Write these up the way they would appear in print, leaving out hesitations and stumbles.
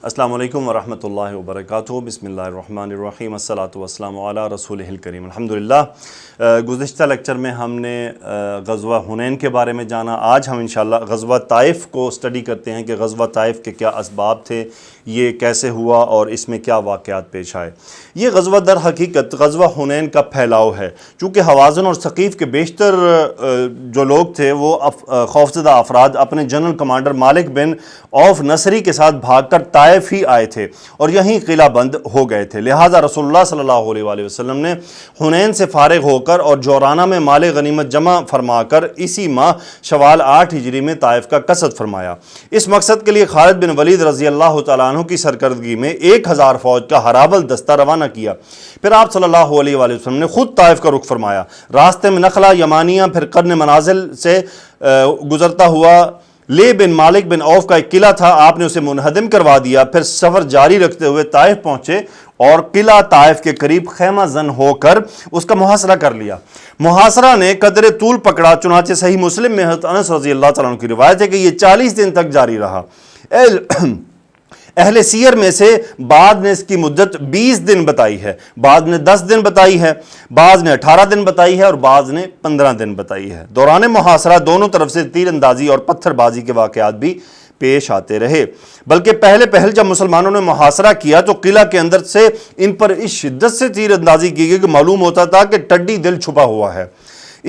السلام علیکم ورحمۃ اللہ وبرکاتہ۔ بسم اللہ الرحمن الرحیم، الصلاۃ والسلام علی رسولہ الکریم۔ الحمدللہ، گزشتہ لیکچر میں ہم نے غزوہ حنین کے بارے میں جانا۔ آج ہم انشاءاللہ غزوہ طائف کو اسٹڈی کرتے ہیں کہ غزوہ طائف کے کیا اسباب تھے، یہ کیسے ہوا اور اس میں کیا واقعات پیش آئے۔ یہ غزوہ در حقیقت غزوہ حنین کا پھیلاؤ ہے، چونکہ حوازن اور ثقیف کے بیشتر جو لوگ تھے وہ خوفزدہ افراد اپنے جنرل کمانڈر مالک بن عوف نصری کے ساتھ بھاگ کر طائف ہی آئے تھے اور یہیں قلعہ بند ہو گئے تھے۔ لہٰذا رسول اللہ صلی اللہ علیہ وآلہ وسلم نے حنین سے فارغ ہو کر اور جورانہ میں مال غنیمت جمع فرما کر اسی ماہ شوال 8 ہجری میں طائف کا قصد فرمایا۔ اس مقصد کے لیے خالد بن ولید رضی اللہ تعالیٰ عنہ کی سرکردگی میں 1000 فوج کا ہراول دستہ روانہ کیا۔ پھر آپ صلی اللہ علیہ وآلہ وسلم نے خود طائف کا رخ فرمایا۔ راستے میں نخلہ، یمانیہ، پھر قرن منازل سے گزرتا ہوا لے بن مالک بن عوف کا ایک قلعہ تھا، آپ نے اسے منہدم کروا دیا۔ پھر سفر جاری رکھتے ہوئے طائف پہنچے اور قلعہ طائف کے قریب خیمہ زن ہو کر اس کا محاصرہ کر لیا۔ محاصرہ نے قدر طول پکڑا، چنانچہ صحیح مسلم میں حضرت انس رضی اللہ تعالیٰ عنہ کی روایت ہے کہ یہ 40 دن تک جاری رہا۔ اہل سیر میں سے بعض نے اس کی مدت 20 دن بتائی ہے، بعض نے 10 دن بتائی ہے، بعض نے 18 دن بتائی ہے اور بعض نے 15 دن بتائی ہے۔ دوران محاصرہ دونوں طرف سے تیر اندازی اور پتھر بازی کے واقعات بھی پیش آتے رہے، بلکہ پہل جب مسلمانوں نے محاصرہ کیا تو قلعہ کے اندر سے ان پر اس شدت سے تیر اندازی کی گئی کہ معلوم ہوتا تھا کہ ٹڈی دل چھپا ہوا ہے۔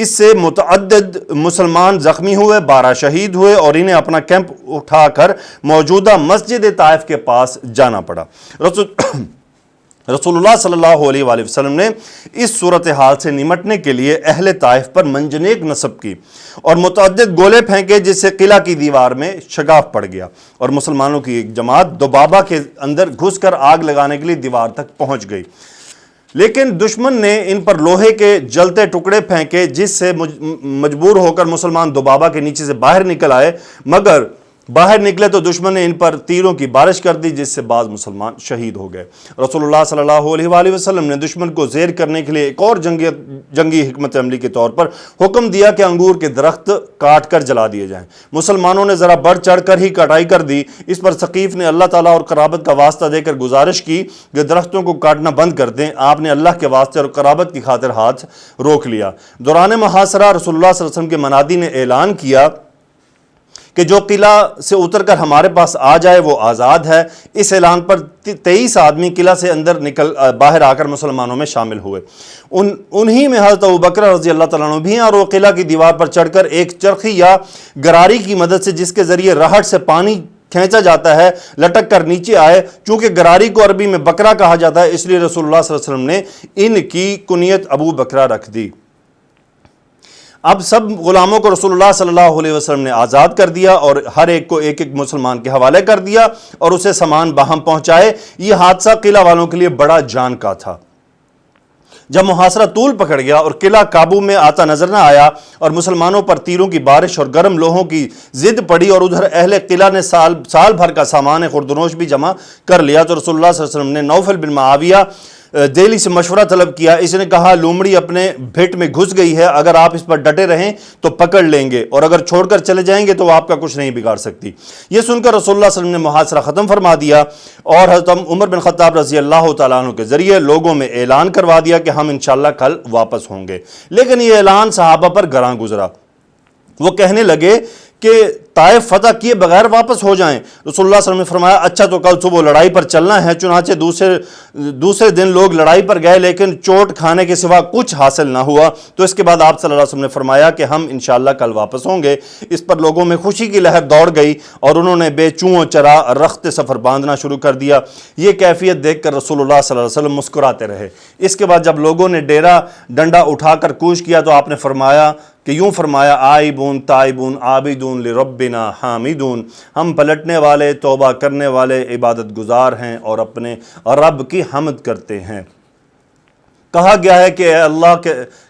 اس سے متعدد مسلمان زخمی ہوئے، 12 شہید ہوئے اور انہیں اپنا کیمپ اٹھا کر موجودہ مسجد طائف کے پاس جانا پڑا۔ رسول اللہ صلی اللہ علیہ وآلہ وسلم نے اس صورتحال سے نمٹنے کے لیے اہل طائف پر منجنیق نصب کی اور متعدد گولے پھینکے، جس سے قلعہ کی دیوار میں شگاف پڑ گیا اور مسلمانوں کی ایک جماعت دوبابہ کے اندر گھس کر آگ لگانے کے لیے دیوار تک پہنچ گئی، لیکن دشمن نے ان پر لوہے کے جلتے ٹکڑے پھینکے، جس سے مجبور ہو کر مسلمان دوبابہ کے نیچے سے باہر نکل آئے، مگر باہر نکلے تو دشمن نے ان پر تیروں کی بارش کر دی، جس سے بعض مسلمان شہید ہو گئے۔ رسول اللہ صلی اللہ علیہ وآلہ وسلم نے دشمن کو زیر کرنے کے لیے ایک اور جنگی حکمت عملی کے طور پر حکم دیا کہ انگور کے درخت کاٹ کر جلا دیے جائیں۔ مسلمانوں نے ذرا بڑھ چڑھ کر ہی کٹائی کر دی۔ اس پر ثقیف نے اللہ تعالیٰ اور قرابت کا واسطہ دے کر گزارش کی کہ درختوں کو کاٹنا بند کر دیں۔ آپ نے اللہ کے واسطے اور قرابت کی خاطر ہاتھ روک لیا۔ دوران محاصرہ رسول اللہ صلی اللہ علیہ وسلم کے منادی نے اعلان کیا کہ جو قلعہ سے اتر کر ہمارے پاس آ جائے وہ آزاد ہے۔ اس اعلان پر 23 آدمی قلعہ سے اندر باہر آ کر مسلمانوں میں شامل ہوئے۔ انہی میں حضرت ابوبکر رضی اللہ تعالیٰ عنہ بھی ہیں، اور وہ قلعہ کی دیوار پر چڑھ کر ایک چرخی یا گراری کی مدد سے، جس کے ذریعے رہٹ سے پانی کھینچا جاتا ہے، لٹک کر نیچے آئے۔ چونکہ گراری کو عربی میں بکرا کہا جاتا ہے، اس لیے رسول اللہ صلی اللہ علیہ وسلم نے ان کی کنیت ابو بکرا رکھ دی۔ اب سب غلاموں کو رسول اللہ صلی اللہ علیہ وسلم نے آزاد کر دیا اور ہر ایک کو ایک ایک مسلمان کے حوالے کر دیا اور اسے سامان باہم پہنچائے۔ یہ حادثہ قلعہ والوں کے لیے بڑا جان کا تھا۔ جب محاصرہ طول پکڑ گیا اور قلعہ قابو میں آتا نظر نہ آیا اور مسلمانوں پر تیروں کی بارش اور گرم لوہوں کی زد پڑی اور ادھر اہل قلعہ نے سال بھر کا سامان خوردنوش بھی جمع کر لیا، تو رسول اللہ صلی اللہ علیہ وسلم نے نوفل بن معاویہ دہلی سے مشورہ طلب کیا۔ اس نے کہا، لومڑی اپنے بھیٹ میں گھس گئی ہے، اگر آپ اس پر ڈٹے رہیں تو پکڑ لیں گے اور اگر چھوڑ کر چلے جائیں گے تو وہ آپ کا کچھ نہیں بگاڑ سکتی۔ یہ سن کر رسول اللہ صلی اللہ علیہ وسلم نے محاصرہ ختم فرما دیا اور حضرت عمر بن خطاب رضی اللہ تعالیٰ عنہ کے ذریعے لوگوں میں اعلان کروا دیا کہ ہم انشاءاللہ کل واپس ہوں گے۔ لیکن یہ اعلان صحابہ پر گراں گزرا۔ وہ کہنے لگے کہ طائف فتح کیے بغیر واپس ہو جائیں۔ رسول اللہ صلی اللہ علیہ وسلم نے فرمایا، اچھا تو کل صبح لڑائی پر چلنا ہے۔ چنانچہ دوسرے دن لوگ لڑائی پر گئے، لیکن چوٹ کھانے کے سوا کچھ حاصل نہ ہوا۔ تو اس کے بعد آپ صلی اللہ علیہ وسلم نے فرمایا کہ ہم انشاءاللہ کل واپس ہوں گے۔ اس پر لوگوں میں خوشی کی لہر دوڑ گئی اور انہوں نے بے چوں چرا رخت سفر باندھنا شروع کر دیا۔ یہ کیفیت دیکھ کر رسول اللہ صلی اللہ علیہ وسلم مسکراتے رہے۔ اس کے بعد جب لوگوں نے ڈیرا ڈنڈا اٹھا کر کوچ کیا تو آپ نے فرمایا کہ یوں فرمایا، آئبون تائبون عابدون لربنا حامدون، ہم پلٹنے والے، توبہ کرنے والے، عبادت گزار ہیں اور اپنے رب کی حمد کرتے ہیں۔ کہا گیا ہے کہ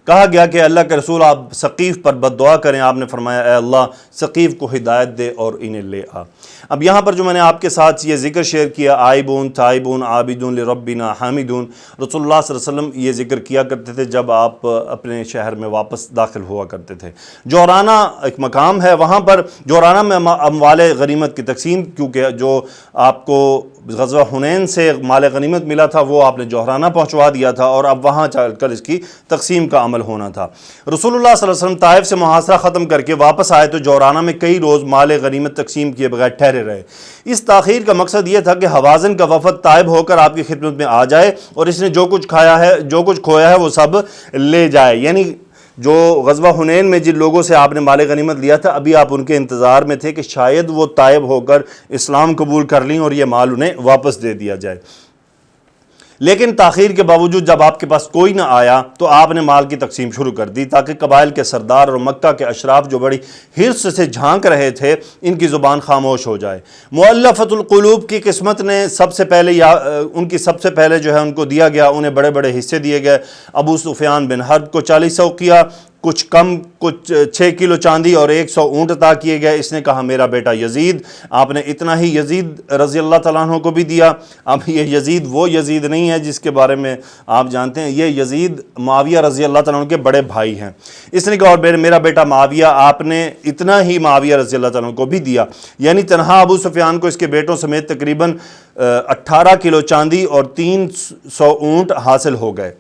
کہا گیا کہ اللہ کے رسول آپ ثقیف پر بد دعا کریں، آپ نے فرمایا اے اللہ ثقیف کو ہدایت دے اور انہیں لے آ۔ اب یہاں پر جو میں نے آپ کے ساتھ یہ ذکر شیئر کیا، آئبون تائبون عابدون لربنا حامدون، رسول اللہ صلی اللہ علیہ وسلم یہ ذکر کیا کرتے تھے جب آپ اپنے شہر میں واپس داخل ہوا کرتے تھے۔ جورانہ ایک مقام ہے، وہاں پر جورانہ میں اموال غنیمت کی تقسیم، کیونکہ جو آپ کو غزوہ حنین سے مال غنیمت ملا تھا وہ آپ نے جوہرانہ پہنچوا دیا تھا، اور اب وہاں چل کر اس کی تقسیم کا عمل ہونا تھا۔ رسول اللہ صلی اللہ علیہ وسلم طائف سے محاصرہ ختم کر کے واپس آئے تو جوہرانہ میں کئی روز مال غنیمت تقسیم کیے بغیر ٹھہرے رہے۔ اس تاخیر کا مقصد یہ تھا کہ حوازن کا وفد طائب ہو کر آپ کی خدمت میں آ جائے اور اس نے جو کچھ کھویا ہے وہ سب لے جائے، یعنی جو غزوہ حنین میں جن لوگوں سے آپ نے مال غنیمت لیا تھا ابھی آپ ان کے انتظار میں تھے کہ شاید وہ طائب ہو کر اسلام قبول کر لیں اور یہ مال انہیں واپس دے دیا جائے۔ لیکن تاخیر کے باوجود جب آپ کے پاس کوئی نہ آیا تو آپ نے مال کی تقسیم شروع کر دی تاکہ قبائل کے سردار اور مکہ کے اشراف جو بڑی حرص سے جھانک رہے تھے ان کی زبان خاموش ہو جائے۔ مؤلفۃ القلوب کی قسمت نے سب سے پہلے جو ہے ان کو دیا گیا، انہیں بڑے بڑے حصے دیے گئے۔ ابو سفیان بن حرب کو 40 اوقیہ، کچھ کم، کچھ 6 کلو چاندی اور 100 اونٹ عطا کیے گئے۔ اس نے کہا میرا بیٹا یزید، آپ نے اتنا ہی یزید رضی اللہ تعالیٰ عنہ کو بھی دیا۔ اب یہ یزید وہ یزید نہیں ہے جس کے بارے میں آپ جانتے ہیں، یہ یزید معاویہ رضی اللہ تعالیٰ عنہ کے بڑے بھائی ہیں۔ اس نے کہا اور میرا بیٹا معاویہ، آپ نے اتنا ہی معاویہ رضی اللہ تعالیٰ عنہ کو بھی دیا، یعنی تنہا ابو سفیان کو اس کے بیٹوں سمیت تقریباً 18 کلو چاندی اور 300 اونٹ حاصل ہو گئے۔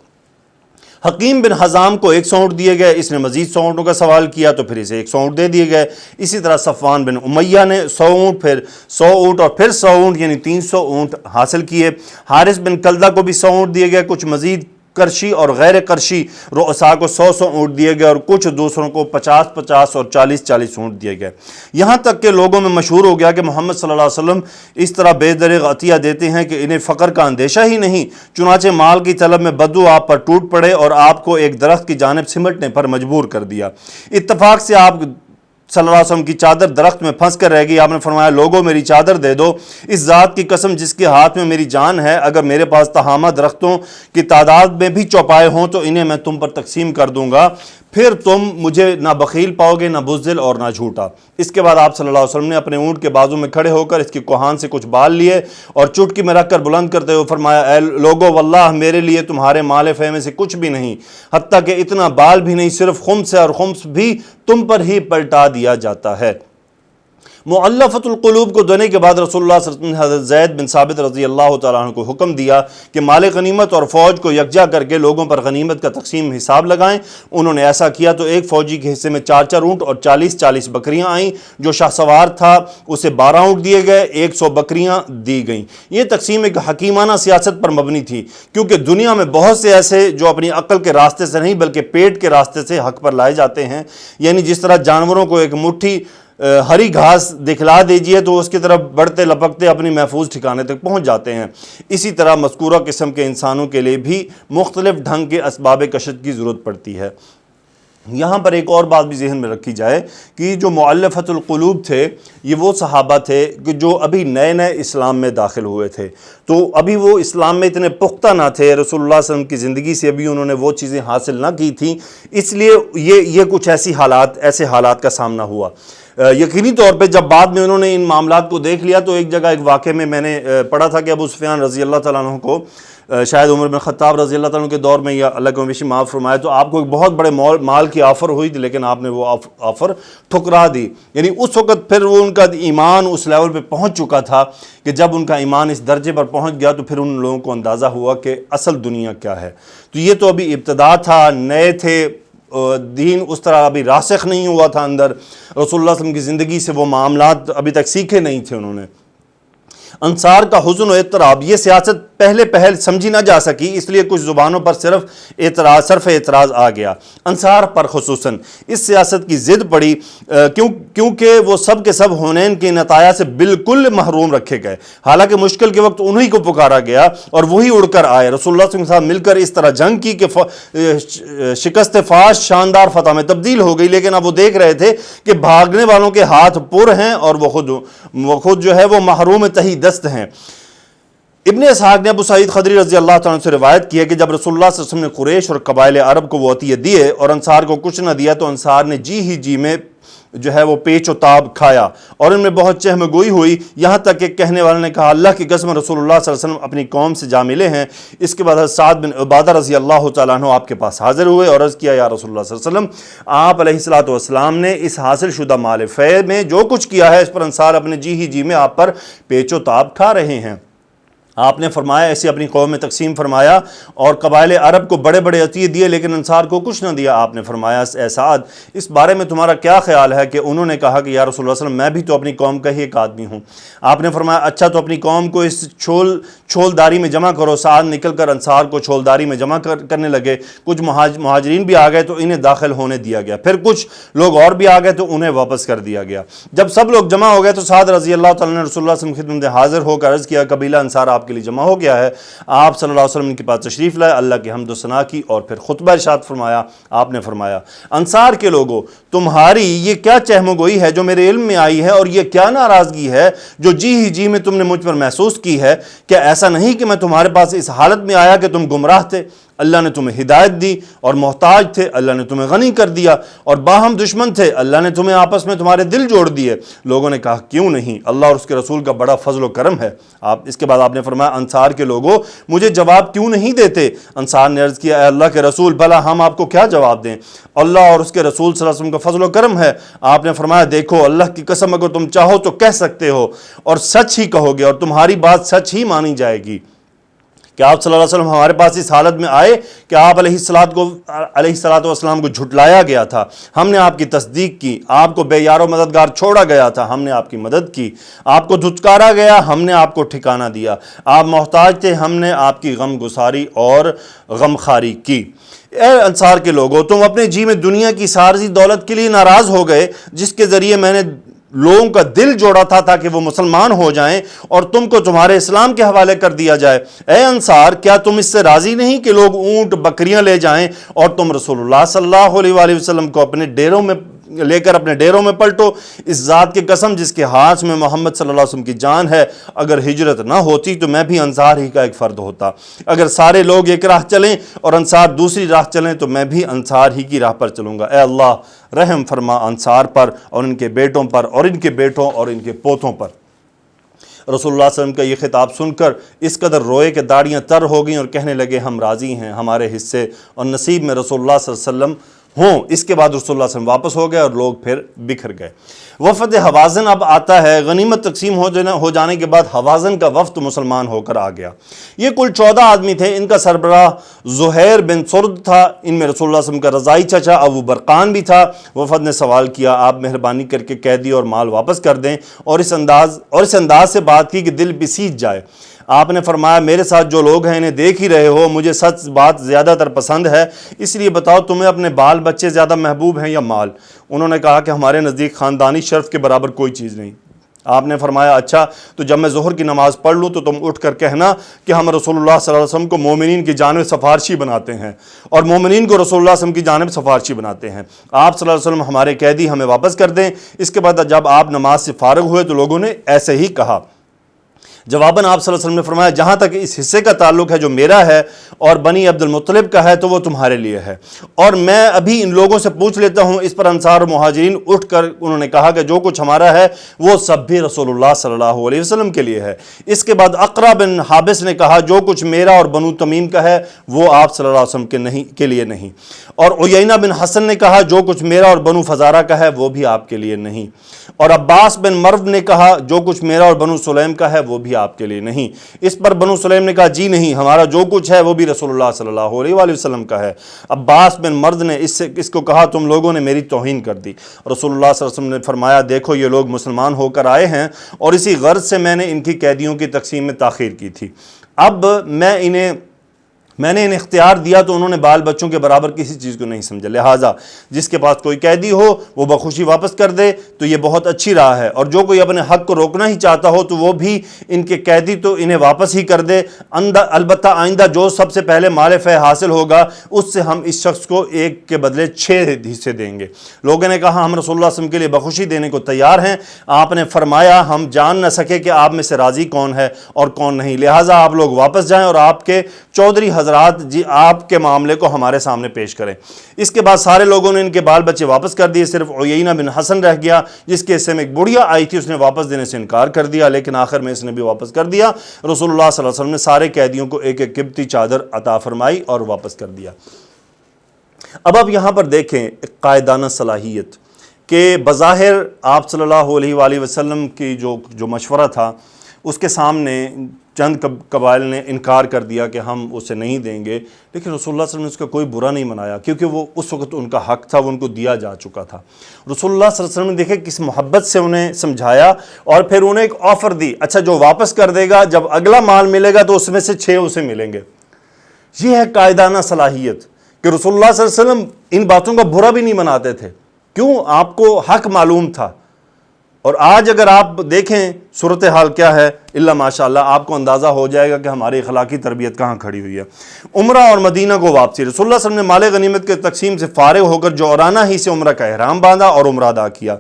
حکیم بن حزام کو 100 اونٹ دیے گئے، اس نے مزید 100 اونٹوں کا سوال کیا تو پھر اسے 100 اونٹ دے دیے گئے۔ اسی طرح صفوان بن امیہ نے 100 اونٹ، پھر 100 اونٹ اور پھر 100 اونٹ، یعنی 300 اونٹ حاصل کیے۔ حارث بن کلدہ کو بھی 100 اونٹ دیے گئے، کچھ مزید کرشی اور غیر کرشی رؤساء کو 100 اونٹ دیے گئے اور کچھ دوسروں کو 50 اور 40 اونٹ دیے گئے۔ یہاں تک کہ لوگوں میں مشہور ہو گیا کہ محمد صلی اللہ علیہ وسلم اس طرح بے درغ عطیہ دیتے ہیں کہ انہیں فقر کا اندیشہ ہی نہیں۔ چنانچہ مال کی طلب میں بدو آپ پر ٹوٹ پڑے اور آپ کو ایک درخت کی جانب سمٹنے پر مجبور کر دیا۔ اتفاق سے آپ صلی اللہ علیہ وسلم کی چادر درخت میں پھنس کر رہ گئی۔ آپ نے فرمایا لوگوں میری چادر دے دو، اس ذات کی قسم جس کے ہاتھ میں میری جان ہے، اگر میرے پاس تہامہ درختوں کی تعداد میں بھی چوپائے ہوں تو انہیں میں تم پر تقسیم کر دوں گا، پھر تم مجھے نہ بخیل پاؤ گے، نہ بزدل اور نہ جھوٹا۔ اس کے بعد آپ صلی اللہ علیہ وسلم نے اپنے اونٹ کے بازو میں کھڑے ہو کر اس کی کوہان سے کچھ بال لیے اور چٹکی میں رکھ کر بلند کرتے ہوئے فرمایا اے لوگو واللہ میرے لیے تمہارے مال فہ میں سے کچھ بھی نہیں، حتیٰ کہ اتنا بال بھی نہیں، صرف خمس ہے اور خمس بھی تم پر ہی پلٹا دیا جاتا ہے۔ مؤلفۃ القلوب کو دینے کے بعد رسول اللہ صلی اللہ علیہ وسلم نے حضرت زید بن ثابت رضی اللہ تعالیٰ عنہ کو حکم دیا کہ مال غنیمت اور فوج کو یکجا کر کے لوگوں پر غنیمت کا تقسیم حساب لگائیں۔ انہوں نے ایسا کیا تو ایک فوجی کے حصے میں 4 اونٹ اور 40 بکریاں آئیں۔ جو شاہ سوار تھا اسے 12 اونٹ دیے گئے، 100 بکریاں دی گئیں۔ یہ تقسیم ایک حکیمانہ سیاست پر مبنی تھی، کیونکہ دنیا میں بہت سے ایسے جو اپنی عقل کے راستے سے نہیں بلکہ پیٹ کے راستے سے حق پر لائے جاتے ہیں، یعنی جس طرح جانوروں کو ایک مٹھی ہری گھاس دکھلا دیجئے تو اس کی طرف بڑھتے لپکتے اپنی محفوظ ٹھکانے تک پہنچ جاتے ہیں، اسی طرح مذکورہ قسم کے انسانوں کے لیے بھی مختلف ڈھنگ کے اسباب کشت کی ضرورت پڑتی ہے۔ یہاں پر ایک اور بات بھی ذہن میں رکھی جائے کہ جو مؤلفۃ القلوب تھے یہ وہ صحابہ تھے کہ جو ابھی نئے اسلام میں داخل ہوئے تھے، تو ابھی وہ اسلام میں اتنے پختہ نہ تھے، رسول اللہ صلی اللہ علیہ وسلم کی زندگی سے ابھی انہوں نے وہ چیزیں حاصل نہ کی تھیں، اس لیے یہ کچھ ایسے حالات کا سامنا ہوا۔ یقینی طور پہ جب بعد میں انہوں نے ان معاملات کو دیکھ لیا تو ایک جگہ ایک واقعے میں نے پڑھا تھا کہ ابو سفیان رضی اللہ تعالیٰ عنہ کو شاید عمر بن خطاب رضی اللہ تعالیٰ عنہ کے دور میں یا اللہ کو ہمیشہ معاف فرمائے تو آپ کو ایک بہت بڑے مال کی آفر ہوئی تھی، لیکن آپ نے وہ آفر ٹھکرا دی۔ یعنی اس وقت پھر وہ ان کا ایمان اس لیول پہ پہنچ چکا تھا کہ جب ان کا ایمان اس درجے پر پہنچ گیا تو پھر ان لوگوں کو اندازہ ہوا کہ اصل دنیا کیا ہے۔ تو یہ تو ابھی ابتدا تھا، نئے تھے، دین اس طرح ابھی راسخ نہیں ہوا تھا اندر، رسول اللہ صلی اللہ علیہ وسلم کی زندگی سے وہ معاملات ابھی تک سیکھے نہیں تھے انہوں نے۔ انصار کا حزن و اضطراب، یہ سیاست پہل سمجھی نہ جا سکی، اس لیے کچھ زبانوں پر صرف اعتراض آ گیا، انصار پر خصوصاً اس سیاست کی ضد پڑی کیونکہ وہ سب کے سب حنین کے نتائج سے بالکل محروم رکھے گئے، حالانکہ مشکل کے وقت انہی کو پکارا گیا اور وہی اڑ کر آئے، رسول اللہ صلی اللہ علیہ وسلم کے ساتھ مل کر اس طرح جنگ کی کہ شکست فاش شاندار فتح میں تبدیل ہو گئی، لیکن اب وہ دیکھ رہے تھے کہ بھاگنے والوں کے ہاتھ پر ہیں اور وہ خود جو ہے وہ محروم تہی دست ہیں۔ ابن اسحاق نے ابو سعید خدری رضی اللہ تعالیٰ عنہ سے روایت کی ہے کہ جب رسول اللہ صلی اللہ علیہ وسلم نے قریش اور قبائل عرب کو وہ عطیے دیے اور انصار کو کچھ نہ دیا تو انصار نے جی میں جو ہے وہ پیچ و تاب کھایا اور ان میں بہت چہم گوئی ہوئی، یہاں تک کہ کہنے والے نے کہا اللہ کی قسم رسول اللہ صلی اللہ علیہ وسلم اپنی قوم سے جا ملے ہیں۔ اس کے بعد سعد بن عبادہ رضی اللہ تعالیٰ عنہ آپ کے پاس حاضر ہوئے اور عرض کیا یا رسول اللہ صلی اللہ علیہ وسلم، آپ علیہ الصلوۃ والسلام نے اس حاصل شدہ مال فیع میں جو کچھ کیا ہے اس پر انصار اپنے جی میں آپ پر پیچ و تاب کھا رہے ہیں۔ آپ نے فرمایا ایسے اپنی قوم میں تقسیم فرمایا اور قبائل عرب کو بڑے بڑے عطیے دیے لیکن انصار کو کچھ نہ دیا۔ آپ نے فرمایا اے سعد اس بارے میں تمہارا کیا خیال ہے؟ کہ انہوں نے کہا کہ یا رسول اللہ صلی اللہ علیہ وسلم میں بھی تو اپنی قوم کا ہی ایک آدمی ہوں۔ آپ نے فرمایا اچھا تو اپنی قوم کو اس چھولداری میں جمع کرو۔ سعد نکل کر انصار کو چھولداری میں جمع کرنے لگے۔ کچھ مہاجرین بھی آ گئے تو انہیں داخل ہونے دیا گیا، پھر کچھ لوگ اور بھی آ گئے تو انہیں واپس کر دیا گیا۔ جب سب لوگ جمع ہو گئے تو سعد رضی اللہ تعالیٰ نے رسول اللہ صلی اللہ علیہ وسلم کی خدمت حاضر ہو کر عرض کیا قبیلہ انصار آپ کے لیے جمع ہو گیا ہے۔ آپ صلی اللہ علیہ وسلم کے پاس تشریف لائے، اللہ کی حمد و ثنا کی اور پھر خطبہ ارشاد فرمایا۔ آپ نے فرمایا انصار کے لوگوں تمہاری یہ کیا چہم و گوئی ہے جو میرے علم میں آئی ہے، اور یہ کیا ناراضگی ہے جو جی میں تم نے مجھ پر محسوس کی ہے؟ کیا ایسا نہیں کہ میں تمہارے پاس اس حالت میں آیا کہ تم گمراہ تھے، اللہ نے تمہیں ہدایت دی، اور محتاج تھے اللہ نے تمہیں غنی کر دیا، اور باہم دشمن تھے اللہ نے تمہیں آپس میں تمہارے دل جوڑ دیے؟ لوگوں نے کہا کیوں نہیں، اللہ اور اس کے رسول کا بڑا فضل و کرم ہے۔ اس کے بعد آپ نے فرمایا انصار کے لوگوں مجھے جواب کیوں نہیں دیتے؟ انصار نے عرض کیا اے اللہ کے رسول بھلا ہم آپ کو کیا جواب دیں، اللہ اور اس کے رسول صلی اللہ علیہ وسلم کا فضل و کرم ہے۔ آپ نے فرمایا دیکھو اللہ کی قسم اگر تم چاہو تو کہہ سکتے ہو اور سچ ہی کہو گے اور تمہاری بات سچ ہی مانی جائے گی کہ آپ صلی اللہ علیہ وسلم ہمارے پاس اس حالت میں آئے کہ آپ علیہ الصلوۃ والسلام کو جھٹلایا گیا تھا، ہم نے آپ کی تصدیق کی، آپ کو بے یار و مددگار چھوڑا گیا تھا، ہم نے آپ کی مدد کی، آپ کو دھتکارا گیا، ہم نے آپ کو ٹھکانہ دیا، آپ محتاج تھے، ہم نے آپ کی غم گساری اور غمخواری کی۔ اے انصار کے لوگوں تم اپنے جی میں دنیا کی ساری دولت کے لیے ناراض ہو گئے جس کے ذریعے میں نے لوگوں کا دل جوڑا تھا تاکہ وہ مسلمان ہو جائیں اور تم کو تمہارے اسلام کے حوالے کر دیا جائے۔ اے انصار کیا تم اس سے راضی نہیں کہ لوگ اونٹ بکریاں لے جائیں اور تم رسول اللہ صلی اللہ علیہ وآلہ وسلم کو اپنے ڈیروں میں لے کر اپنے ڈیروں میں پلٹو؟ اس ذات کی قسم جس کے ہاتھ میں محمد صلی اللہ علیہ وسلم کی جان ہے اگر ہجرت نہ ہوتی تو میں بھی انصار ہی کا ایک فرد ہوتا، اگر سارے لوگ ایک راہ چلیں اور انصار دوسری راہ چلیں تو میں بھی انصار ہی کی راہ پر چلوں گا۔ اے اللہ رحم فرما انصار پر اور ان کے بیٹوں پر اور ان کے بیٹوں اور ان کے پوتوں پر۔ رسول اللہ صلی اللہ علیہ وسلم کا یہ خطاب سن کر اس قدر روئے کہ داڑیاں تر ہو گئیں اور کہنے لگے ہم راضی ہیں، ہمارے حصے اور نصیب میں رسول اللہ صلی اللہ علیہ وسلم ہوں۔ اس کے بعد رسول اللہ صلی اللہ علیہ وسلم واپس ہو گئے اور لوگ پھر بکھر گئے۔ وفد حوازن اب آتا ہے۔ غنیمت تقسیم ہو جانے کے بعد حوازن کا وفد مسلمان ہو کر آ گیا۔ یہ کل 14 آدمی تھے، ان کا سربراہ زہیر بن سرد تھا، ان میں رسول اللہ صلی اللہ علیہ وسلم کا رضائی چچا ابو برقان بھی تھا۔ وفد نے سوال کیا آپ مہربانی کر کے قیدی اور مال واپس کر دیں، اور اس انداز سے بات کی کہ دل بسیج جائے۔ آپ نے فرمایا میرے ساتھ جو لوگ ہیں انہیں دیکھ ہی رہے ہو، مجھے سچ بات زیادہ تر پسند ہے، اس لیے بتاؤ تمہیں اپنے بال بچے زیادہ محبوب ہیں یا مال؟ انہوں نے کہا کہ ہمارے نزدیک خاندانی شرف کے برابر کوئی چیز نہیں۔ آپ نے فرمایا اچھا تو جب میں ظہر کی نماز پڑھ لوں تو تم اٹھ کر کہنا کہ ہم رسول اللہ صلی اللہ علیہ وسلم کو مومنین کی جانب سفارشی بناتے ہیں اور مومنین کو رسول اللہ صلی اللہ علیہ وسلم کی جانب سفارشی بناتے ہیں۔ آپ صلی اللہ علیہ وسلم ہمارے قیدی ہمیں واپس کر دیں۔ اس کے بعد جب آپ نماز سے فارغ ہوئے تو لوگوں نے ایسے ہی کہا۔ جواباً آپ صلی اللہ علیہ وسلم نے فرمایا جہاں تک اس حصے کا تعلق ہے جو میرا ہے اور بنی عبد المطلب کا ہے تو وہ تمہارے لیے ہے، اور میں ابھی ان لوگوں سے پوچھ لیتا ہوں۔ اس پر انصار و مہاجرین اٹھ کر انہوں نے کہا کہ جو کچھ ہمارا ہے وہ سب بھی رسول اللہ صلی اللہ علیہ وسلم کے لیے ہے۔ اس کے بعد اقرا بن حابس نے کہا جو کچھ میرا اور بنو تمیم کا ہے وہ آپ صلی اللہ علیہ وسلم کے لیے نہیں، اور عیینہ بن حسن نے کہا جو کچھ میرا اور بنو فزارہ کا ہے وہ بھی آپ کے لیے نہیں، اور عباس بن مرو نے کہا جو کچھ میرا اور بنو سلیم کا ہے وہ بھی آپ کے لیے نہیں۔ اس پر بنو سلیم نے کہا جی نہیں، ہمارا جو کچھ ہے وہ بھی رسول اللہ صلی اللہ علیہ وآلہ وسلم کا ہے۔ عباس بن مرد نے اس کو کہا تم لوگوں نے میری توہین کر دی۔ رسول اللہ صلی اللہ علیہ وسلم نے فرمایا دیکھو یہ لوگ مسلمان ہو کر آئے ہیں اور اسی غرض سے میں نے ان کی قیدیوں کی تقسیم میں تاخیر کی تھی، اب میں نے انہیں اختیار دیا تو انہوں نے بال بچوں کے برابر کسی چیز کو نہیں سمجھا، لہٰذا جس کے پاس کوئی قیدی ہو وہ بخوشی واپس کر دے تو یہ بہت اچھی راہ ہے، اور جو کوئی اپنے حق کو روکنا ہی چاہتا ہو تو وہ بھی ان کے قیدی تو انہیں واپس ہی کر دے، البتہ آئندہ جو سب سے پہلے مال فہ حاصل ہوگا اس سے ہم اس شخص کو ایک کے بدلے 6 حصے دیں گے۔ لوگوں نے کہا ہم رسول اللہ صلی اللہ علیہ وسلم کے لیے بخوشی دینے کو تیار ہیں۔ آپ نے فرمایا ہم جان نہ سکے کہ آپ میں سے راضی کون ہے اور کون نہیں، لہٰذا آپ لوگ واپس جائیں اور آپ کے چودھری حضرات آپ کے معاملے کو ہمارے سامنے پیش کریں۔ اس کے بعد سارے لوگوں نے ان کے بال بچے واپس کر دیے، صرف عیینہ بن حسن رہ گیا جس کے حصے میں ایک بڑھیا آئی تھی، اس نے واپس دینے سے انکار کر دیا، لیکن آخر میں اس نے بھی واپس کر دیا۔ رسول اللہ صلی اللہ علیہ وسلم نے سارے قیدیوں کو ایک ایک قبطی چادر عطا فرمائی اور واپس کر دیا۔ اب آپ یہاں پر دیکھیں ایک قائدانہ صلاحیت کہ بظاہر آپ صلی اللہ علیہ وآلہ وسلم کی جو مشورہ تھا اس کے سامنے چند قبائل نے انکار کر دیا کہ ہم اسے نہیں دیں گے، لیکن رسول اللہ صلی اللہ علیہ وسلم نے اس کا کوئی برا نہیں منایا کیونکہ وہ اس وقت ان کا حق تھا، وہ ان کو دیا جا چکا تھا۔ رسول اللہ صلی اللہ علیہ وسلم نے دیکھے کس محبت سے انہیں سمجھایا اور پھر انہیں ایک آفر دی، اچھا جو واپس کر دے گا جب اگلا مال ملے گا تو اس میں سے 6 اسے ملیں گے۔ یہ ہے قائدانہ صلاحیت کہ رسول اللہ صلی اللہ علیہ وسلم ان باتوں کا برا بھی نہیں مناتے تھے، کیوں؟ آپ کو حق معلوم تھا۔ اور آج اگر آپ دیکھیں صورتحال کیا ہے، اللہ ماشاءاللہ آپ کو اندازہ ہو جائے گا کہ ہماری اخلاقی تربیت کہاں کھڑی ہوئی ہے۔ عمرہ اور مدینہ کو واپسی، رسول اللہ صلی اللہ علیہ وسلم نے مال غنیمت کے تقسیم سے فارغ ہو کر جوہرانہ ہی سے عمرہ کا احرام باندھا اور عمرہ ادا کیا۔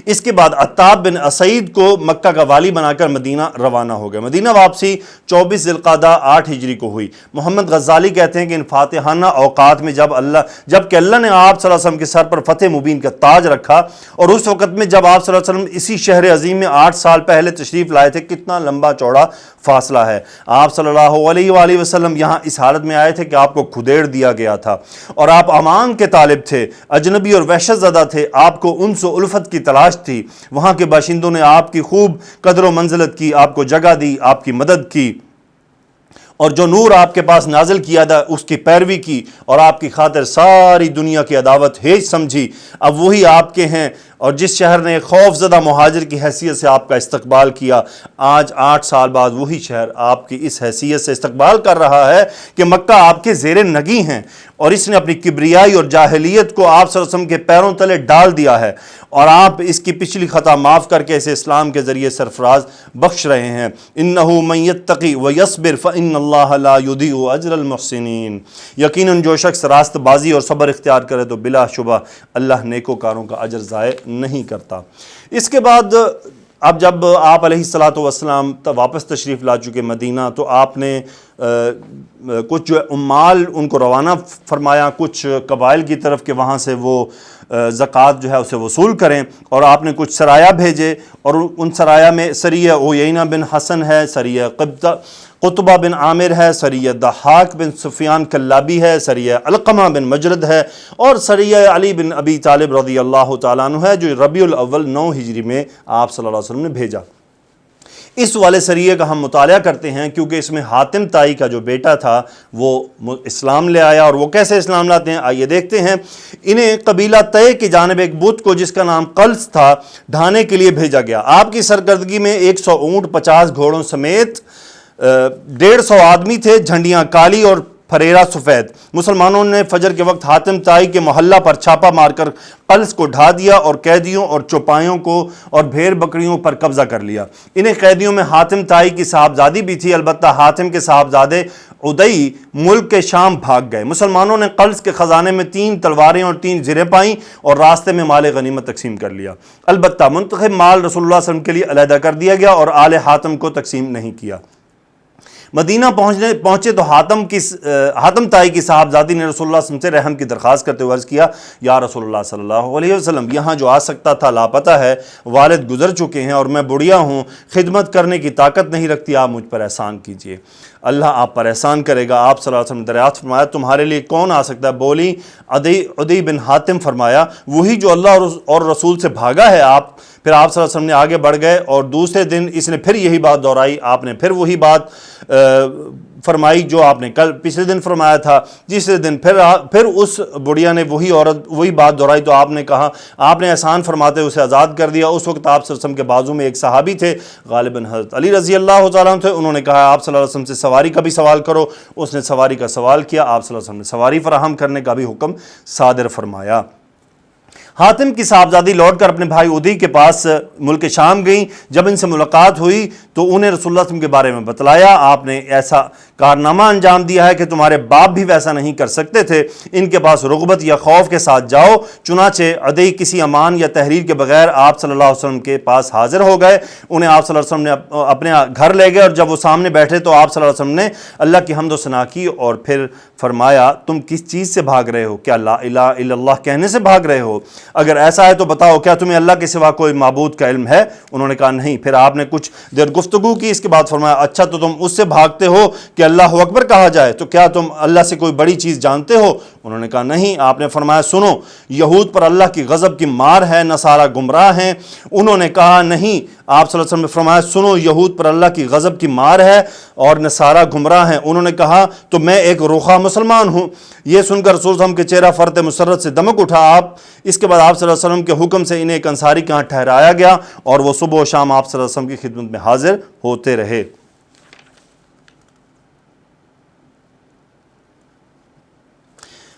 اس کے بعد عتاب بن اسعید کو مکہ کا والی بنا کر مدینہ روانہ ہو گئے۔ مدینہ واپسی 24 ذی القعدہ 8 ہجری کو ہوئی۔ محمد غزالی کہتے ہیں کہ ان فاتحانہ اوقات میں جب کہ اللہ نے آپ صلی اللہ علیہ وسلم کے سر پر فتح مبین کا تاج رکھا، اور اس وقت میں جب آپ صلی اللہ علیہ وسلم اسی شہر عظیم میں 8 سال پہلے تشریف لائے تھے، کتنا لمبا چوڑا فاصلہ ہے۔ آپ صلی اللہ علیہ وآلہ وسلم یہاں اس حالت میں آئے تھے کہ آپ کو کھدیڑ دیا گیا تھا اور آپ امان کے طالب تھے، اجنبی اور وحشت زدہ تھے، آپ کو انس و الفت کی تلاش تھی۔ وہاں کے باشندوں نے آپ کی خوب قدر و منزلت کی، آپ کو جگہ دی، آپ کی مدد کی، اور جو نور آپ کے پاس نازل کیا تھا اس کی پیروی کی، اور آپ کی خاطر ساری دنیا کی عداوت ہیچ سمجھی۔ اب وہی آپ کے ہیں، اور جس شہر نے خوف زدہ مہاجر کی حیثیت سے آپ کا استقبال کیا، آج 8 سال بعد وہی شہر آپ کی اس حیثیت سے استقبال کر رہا ہے کہ مکہ آپ کے زیر نگی ہیں، اور اس نے اپنی کبریائی اور جاہلیت کو آپ صلی اللہ علیہ وسلم کے پیروں تلے ڈال دیا ہے، اور آپ اس کی پچھلی خطا معاف کر کے اسے اسلام کے ذریعے سرفراز بخش رہے ہیں۔ اِنَّهُ مَن يَتَّقِ وَيَصْبِرْ فَإِنَّ اللَّهَ لَا يُضِيعُ أَجْرَ الْمُحْسِنِينَ۔ یقیناً جو شخص راست بازی اور صبر اختیار کرے تو بلا شبہ اللہ نیکوکاروں کا اجر ضائع نہیں کرتا۔ اس کے بعد اب جب آپ علیہ الصلاۃ والسلام واپس تشریف لا چکے مدینہ، تو آپ نے کچھ جو عمال ان کو روانہ فرمایا کچھ قبائل کی طرف کہ وہاں سے وہ زکوٰۃ جو ہے اسے وصول کریں، اور آپ نے کچھ سرایہ بھیجے، اور ان سرایہ میں سریہ عیینہ بن حسن ہے، سریہ قطبہ بن عامر ہے، سریہ ضحاک بن سفیان کلابی ہے، سریہ علقمہ بن مجرد ہے، اور سریہ علی بن ابی طالب رضی اللہ تعالیٰ عنہ ہے جو ربیع الاول 9 ہجری میں آپ صلی اللہ علیہ وسلم نے بھیجا۔ اس والے سریے کا ہم مطالعہ کرتے ہیں کیونکہ اس میں حاتم طائی کا جو بیٹا تھا وہ اسلام لے آیا، اور وہ کیسے اسلام لاتے ہیں آئیے دیکھتے ہیں۔ انہیں قبیلہ طے کی جانب ایک بت کو جس کا نام قلس تھا ڈھانے کے لیے بھیجا گیا۔ آپ کی سرکردگی میں 100 اونٹ 50 گھوڑوں سمیت 150 آدمی تھے، جھنڈیاں کالی اور پھریرا سفید۔ مسلمانوں نے فجر کے وقت حاتم طائی کے محلہ پر چھاپا مار کر قلس کو ڈھا دیا اور قیدیوں اور چوپایوں کو اور بھیڑ بکریوں پر قبضہ کر لیا۔ انہیں قیدیوں میں حاتم طائی کی صاحبزادی بھی تھی، البتہ حاتم کے صاحبزادے عدی ملک کے شام بھاگ گئے۔ مسلمانوں نے قلس کے خزانے میں 3 تلواریں اور 3 زریں پائیں اور راستے میں مال غنیمت تقسیم کر لیا، البتہ منتخب مال رسول اللہ صلی اللہ علیہ وسلم کے لیے علیحدہ کر دیا گیا اور آل حاتم کو تقسیم نہیں کیا۔ مدینہ پہنچے تو حاتم طائی کی صاحبزادی نے رسول اللہ صلی اللہ علیہ وسلم سے رحم کی درخواست کرتے ہوئے عرض کیا، یا رسول اللہ صلی اللہ علیہ وسلم، یہاں جو آ سکتا تھا لاپتہ ہے، والد گزر چکے ہیں اور میں بڑھیا ہوں، خدمت کرنے کی طاقت نہیں رکھتی، آپ مجھ پر احسان کیجئے۔ اللہ آپ پر احسان کرے گا۔ آپ صلی اللہ علیہ وسلم نے دریافت فرمایا، تمہارے لیے کون آ سکتا ہے؟ بولی عدی بن حاتم۔ فرمایا، وہی جو اللہ اور رسول سے بھاگا ہے۔ آپ پھر آپ صلی اللہ علیہ وسلم نے آگے بڑھ گئے اور دوسرے دن اس نے پھر یہی بات دہرائی، آپ نے پھر وہی بات فرمائی جو آپ نے کل پچھلے دن فرمایا تھا۔ تیسرے دن پھر اس بڑھیا نے وہی عورت وہی بات دہرائی، تو آپ نے کہا، آپ نے احسان فرماتے اسے آزاد کر دیا۔ اس وقت آپ صلی اللہ علیہ وسلم کے بازو میں ایک صحابی تھے، غالباً حضرت علی رضی اللہ تعالیٰ عنہ تھے، انہوں نے کہا آپ صلی اللہ علیہ وسلم سے سواری کا بھی سوال کرو۔ اس نے سواری کا سوال کیا، آپ صلی اللہ علیہ وسلم نے سواری فراہم کرنے کا بھی حکم صادر فرمایا۔ حاتم کی صاحبزادی لوٹ کر اپنے بھائی عدی کے پاس ملک شام گئیں۔ جب ان سے ملاقات ہوئی تو انہیں رسول اللہ صلی اللہ علیہ وسلم کے بارے میں بتلایا، آپ نے ایسا کارنامہ انجام دیا ہے کہ تمہارے باپ بھی ویسا نہیں کر سکتے تھے، ان کے پاس رغبت یا خوف کے ساتھ جاؤ۔ چنانچہ عدی کسی امان یا تحریر کے بغیر آپ صلی اللہ علیہ وسلم کے پاس حاضر ہو گئے۔ انہیں آپ صلی اللہ علیہ وسلم نے اپنے گھر لے گئے، اور جب وہ سامنے بیٹھے تو آپ صلی اللہ علیہ وسلم نے اللہ کی حمد و ثنا کی اور پھر فرمایا تم کس چیز سے بھاگ رہے ہو؟ کیا لا الہ الا اللہ کہنے سے بھاگ رہے ہو؟ اگر ایسا ہے تو بتاؤ کیا تمہیں اللہ کے سوا کوئی معبود کا علم ہے؟ انہوں نے کہا نہیں۔ پھر آپ نے کچھ دیر گفتگو کی، اس کے بعد فرمایا اچھا تو تم اس سے بھاگتے ہو کہ اللہ اکبر کہا جائے، تو کیا تم اللہ سے کوئی بڑی چیز جانتے ہو؟ انہوں نے کہا نہیں۔ آپ نے فرمایا سنو، یہود پر اللہ کی غضب کی مار ہے، نصارہ گمراہ ہیں۔ انہوں نے کہا نہیں۔ آپ صلی اللہ علیہ وسلم نے فرمایا سنو، یہود پر اللہ کی غضب کی مار ہے اور نصارہ گمراہ ہیں۔ انہوں نے کہا تو میں ایک رخا مسلمان ہوں۔ یہ سن کر رسول ہم کے چہرہ فرط مسرت سے دمک اٹھا۔ اس کے بعد آپ صلی اللہ علیہ وسلم کے حکم سے انہیں ایک انصاری کے ہاں ٹھہرایا گیا اور وہ صبح و شام آپ صلی اللہ علیہ وسلم کی خدمت میں حاضر ہوتے رہے۔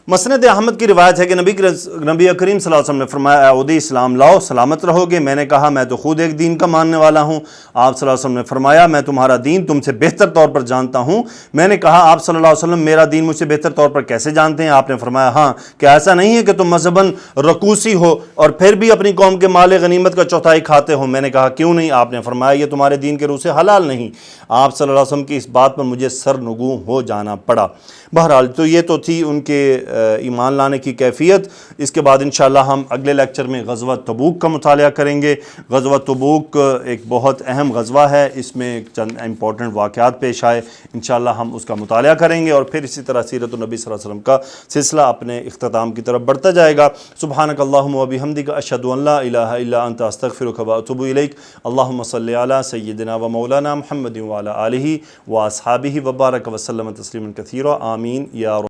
مسند احمد کی روایت ہے کہ نبی کریم صلی اللہ علیہ وسلم نے فرمایا اے عدی اسلام لاؤ، سلامت رہو گے۔ میں نے کہا میں تو خود ایک دین کا ماننے والا ہوں۔ آپ صلی اللہ علیہ وسلم نے فرمایا میں تمہارا دین تم سے بہتر طور پر جانتا ہوں۔ میں نے کہا آپ صلی اللہ علیہ وسلم میرا دین مجھ سے بہتر طور پر کیسے جانتے ہیں؟ آپ نے فرمایا ہاں، کہ ایسا نہیں ہے کہ تم مذہباً رکوسی ہو اور پھر بھی اپنی قوم کے مال غنیمت کا چوتھائی کھاتے ہو؟ میں نے کہا کیوں نہیں؟ آپ نے فرمایا یہ تمہارے دین کے روح سے حلال نہیں۔ آپ صلی اللہ علیہ وسلم کی اس بات پر مجھے سرنگوں ہو جانا پڑا۔ بہرحال تو یہ تو تھی ان کے ایمان لانے کی کیفیت۔ اس کے بعد انشاءاللہ ہم اگلے لیکچر میں غزوہ تبوک کا مطالعہ کریں گے۔ غزوہ تبوک ایک بہت اہم غزوہ ہے، اس میں چند امپورٹنٹ واقعات پیش آئے، انشاءاللہ ہم اس کا مطالعہ کریں گے، اور پھر اسی طرح سیرت النبی صلی اللہ علیہ وسلم کا سلسلہ اپنے اختتام کی طرف بڑھتا جائے گا۔ سبحانک اللہم و بحمدک، اشہد ان لا الہ الا انت، استغفرک و اتوب الیک۔ اللہم صلی علی سیدنا و مولانا محمد وعلی آلہ و اصحابہ وبارک وسلم تسلیما کثیرا، آمین یا رب۔